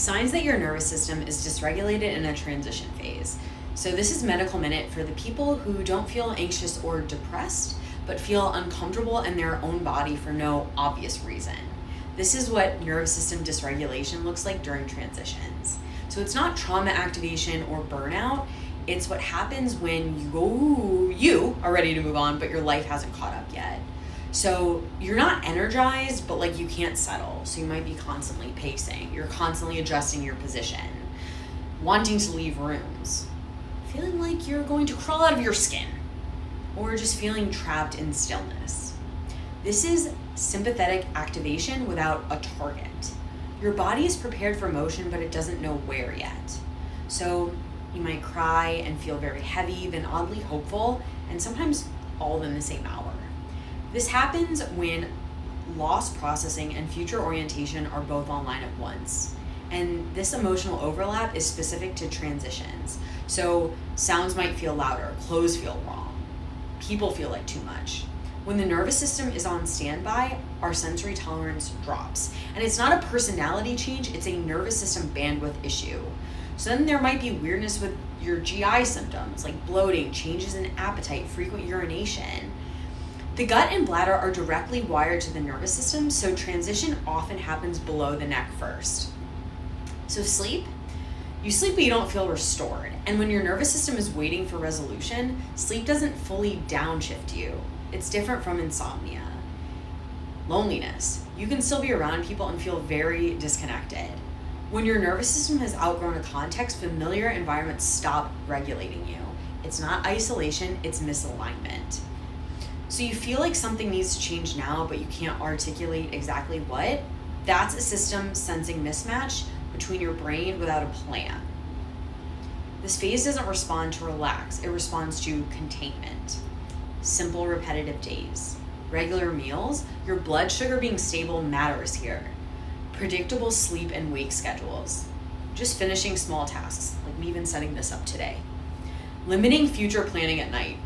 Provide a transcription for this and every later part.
Signs that your nervous system is dysregulated in a transition phase. So this is Medical Minute for the people who don't feel anxious or depressed, but feel uncomfortable in their own body for no obvious reason. This is what nervous system dysregulation looks like during transitions. So it's not trauma activation or burnout. It's what happens when you are ready to move on, but your life hasn't caught up yet. So you're not energized, but like you can't settle. So you might be constantly pacing. You're constantly adjusting your position, wanting to leave rooms, feeling like you're going to crawl out of your skin, or just feeling trapped in stillness. This is sympathetic activation without a target. Your body is prepared for motion, but it doesn't know where yet. So you might cry and feel very heavy, then oddly hopeful, and sometimes all in the same hour. This happens when loss processing and future orientation are both online at once. And this emotional overlap is specific to transitions. So sounds might feel louder, clothes feel wrong, people feel like too much. When the nervous system is on standby, our sensory tolerance drops. And it's not a personality change, it's a nervous system bandwidth issue. So then there might be weirdness with your GI symptoms, like bloating, changes in appetite, frequent urination. The gut and bladder are directly wired to the nervous system, so transition often happens below the neck first. So sleep, you sleep but you don't feel restored. And when your nervous system is waiting for resolution, sleep doesn't fully downshift you. It's different from insomnia. Loneliness, you can still be around people and feel very disconnected. When your nervous system has outgrown a context, familiar environments stop regulating you. It's not isolation, it's misalignment. So you feel like something needs to change now, but you can't articulate exactly what. That's a system sensing mismatch between your brain without a plan. This phase doesn't respond to relax, it responds to containment. Simple, repetitive days. Regular meals, your blood sugar being stable matters here. Predictable sleep and wake schedules. Just finishing small tasks, like me even setting this up today. Limiting future planning at night.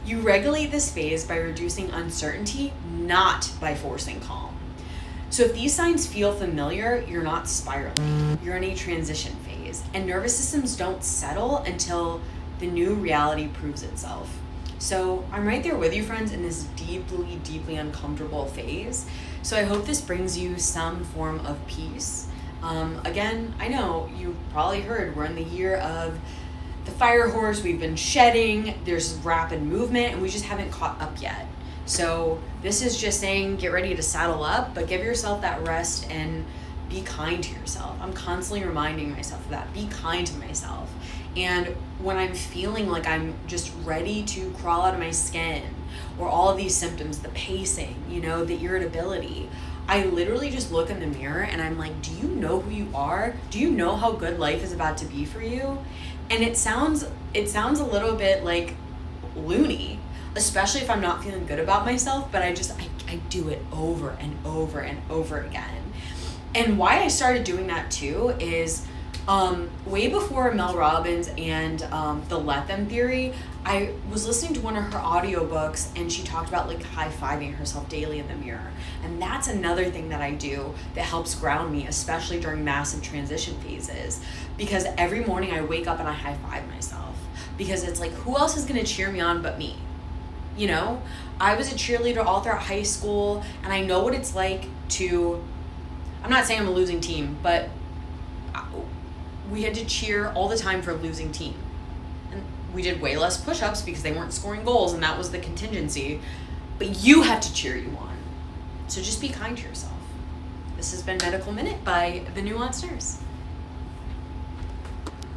You regulate this phase by reducing uncertainty, not by forcing calm. So if these signs feel familiar, you're not spiraling. You're in a transition phase, and nervous systems don't settle until the new reality proves itself. So I'm right there with you, friends, in this deeply, deeply uncomfortable phase. So I hope this brings you some form of peace. Again, I know you've probably heard we're in the year of the fire horse. We've been shedding, there's rapid movement, and we just haven't caught up yet. So this is just saying get ready to saddle up, but give yourself that rest and be kind to yourself. I'm constantly reminding myself of that. Be kind to myself. And when I'm feeling like I'm just ready to crawl out of my skin, or all of these symptoms, the pacing, the irritability, I literally just look in the mirror and I'm like, do you know who you are? Do you know how good life is about to be for you? And it sounds a little bit like loony, especially if I'm not feeling good about myself, but I do it over and over and over again. And why I started doing that too is way before Mel Robbins and the Let Them theory, I was listening to one of her audiobooks and she talked about like high-fiving herself daily in the mirror. And that's another thing that I do that helps ground me, especially during massive transition phases. Because every morning I wake up and I high-five myself. Because it's like, who else is gonna cheer me on but me? I was a cheerleader all throughout high school, and I know what it's like to, I'm not saying I'm a losing team, but we had to cheer all the time for a losing team. And we did way less push-ups because they weren't scoring goals, and that was the contingency. But you have to cheer you on. So just be kind to yourself. This has been Medical Minute by The Nuanced Nurse.